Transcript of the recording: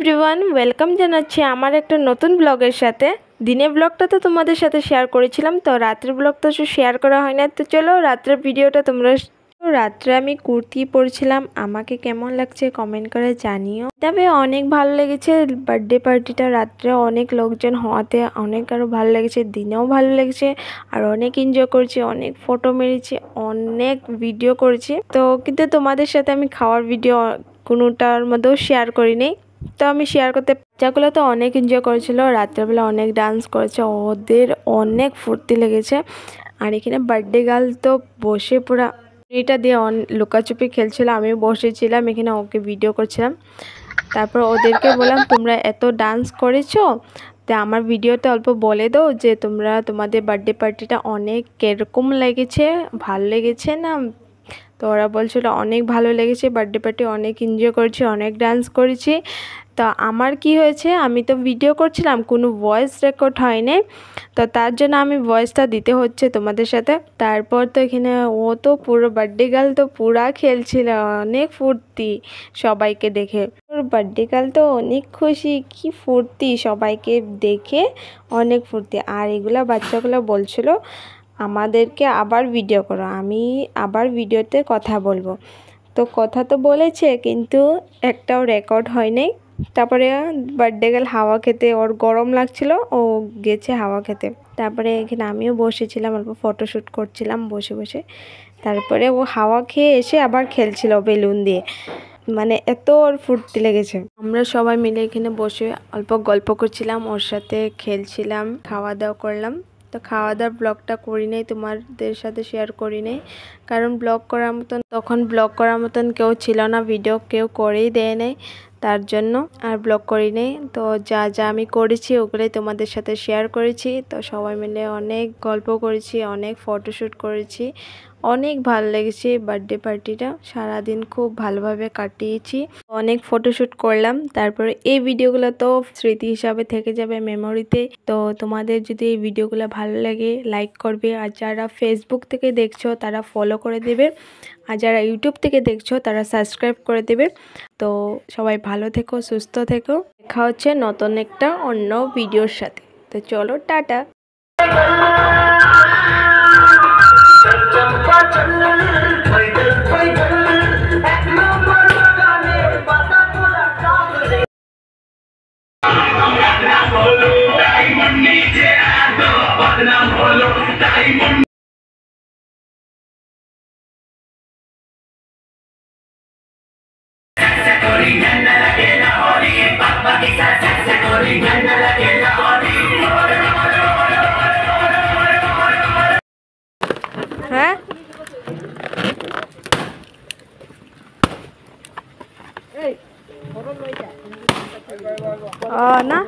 Everyone, welcome জানাচ্ছি আমার একটা নতুন ব্লগের সাথে। দিনের ব্লগটা তো তোমাদের সাথে শেয়ার করেছিলাম, তো রাতের ব্লগটা শেয়ার করা হয় না। তো চলো রাতের ভিডিওটা তোমরা। রাত্রে আমি কুর্তি পরেছিলাম, আমাকে কেমন লাগছে কমেন্ট করে জানিও। তবে অনেক ভালো লেগেছে বার্থডে পার্টিটা, রাত্রে অনেক লোকজন হওয়াতে অনেক আরও ভালো লেগেছে, দিনেও ভালো লেগেছে আর অনেক এনজয় করেছি, অনেক ফটো মেরেছি, অনেক ভিডিও করেছি। তো কিন্তু তোমাদের সাথে আমি খাওয়ার ভিডিও কোনোটার মধ্যেও শেয়ার করিনি। তো আমি শেয়ার করতে, বাচ্চাগুলো তো অনেক এনজয় করেছিল, রাত্রেবেলা অনেক ডান্স করেছে, ওদের অনেক ফুর্তি লেগেছে। আর এখানে বার্থডে গার্ল তো বসে পুরা এটা দিয়ে লুকাচুপি খেলছিল, আমিও বসেছিলাম এখানে, ওকে ভিডিও করছিলাম। তারপর ওদেরকে বললাম তোমরা এত ডান্স করেছো, তো আমার ভিডিওতে অল্প বলে দাও যে তোমরা তোমাদের বার্থডে পার্টিটা অনেক কীরকম লেগেছে, ভালো লেগেছে না। তো ওরা বলছিল অনেক ভালো লেগেছে, বার্থডে পার্টি অনেক এনজয় করেছি, অনেক ডান্স করেছি। তো আমার কি হয়েছে, আমি তো ভিডিও করছিলাম, কোনো ভয়েস রেকর্ড হয়নি, তো তার জন্য আমি ভয়েসটা দিতে হচ্ছে তোমাদের সাথে। তারপর তো এখানে ও তো পুরো বার্থডে গার্ল তো পুরা খেলছিল, অনেক ফুর্তি সবাইকে দেখে। ওর বার্থডে গার্ল তো অনেক খুশি, কি ফুর্তি সবাইকে দেখে, অনেক ফুর্তি। আর এগুলা বাচ্চাগুলো বলছিল আমাদেরকে আবার ভিডিও করো, আমি আবার ভিডিওতে কথা বলবো। তো কথা তো বলেছে কিন্তু একটাও রেকর্ড হয়নি। তারপরে বার্থডে গার্ল হাওয়া খেতে, ওর গরম লাগছিল, ও গেছে হাওয়া খেতে। তারপরে এখানে আমিও বসেছিলাম, অল্প ফটোশ্যুট করছিলাম বসে বসে। তারপরে ও হাওয়া খেয়ে এসে আবার খেলছিল বেলুন দিয়ে, মানে এত ওর ফুর্তি লেগেছে। আমরা সবাই মিলে এখানে বসে অল্প গল্প করছিলাম, ওর সাথে খেলছিলাম, খাওয়া দাওয়া করলাম। তো খাওয়া দাওয়ার ব্লগটা করি নাই, তোমাদের সাথে শেয়ার করি নাই, কারণ তখন ব্লগ করার মতন কেউ ছিল না, ভিডিও কেউ করেই দেয় নাই, তার জন্য আর ব্লগ করি নাই। তো যা যা আমি করেছি ওগুলোই তোমাদের সাথে শেয়ার করেছি। তো সবাই মিলে অনেক গল্প করেছি, অনেক ফটোশ্যুট করেছি, অনেক ভালো লেগেছে বার্থডে পার্টিটা, সারাদিন খুব ভালোভাবে কাটিয়েছি, অনেক ফটোশ্যুট করলাম। তারপরে এই ভিডিওগুলো তো স্মৃতি হিসাবে থেকে যাবে মেমোরিতে। তো তোমাদের যদি এই ভিডিওগুলো ভালো লাগে লাইক করবে, আর যারা ফেসবুক থেকে দেখছো তারা ফলো করে দেবে, আর যারা ইউটিউব থেকে দেখছো তারা সাবস্ক্রাইব করে দেবে। তো সবাই ভালো থেকো, সুস্থ থেকো, দেখা হচ্ছে নতুন একটা অন্য ভিডিওর সাথে। তো চলো টাটা। হ্যাঁ না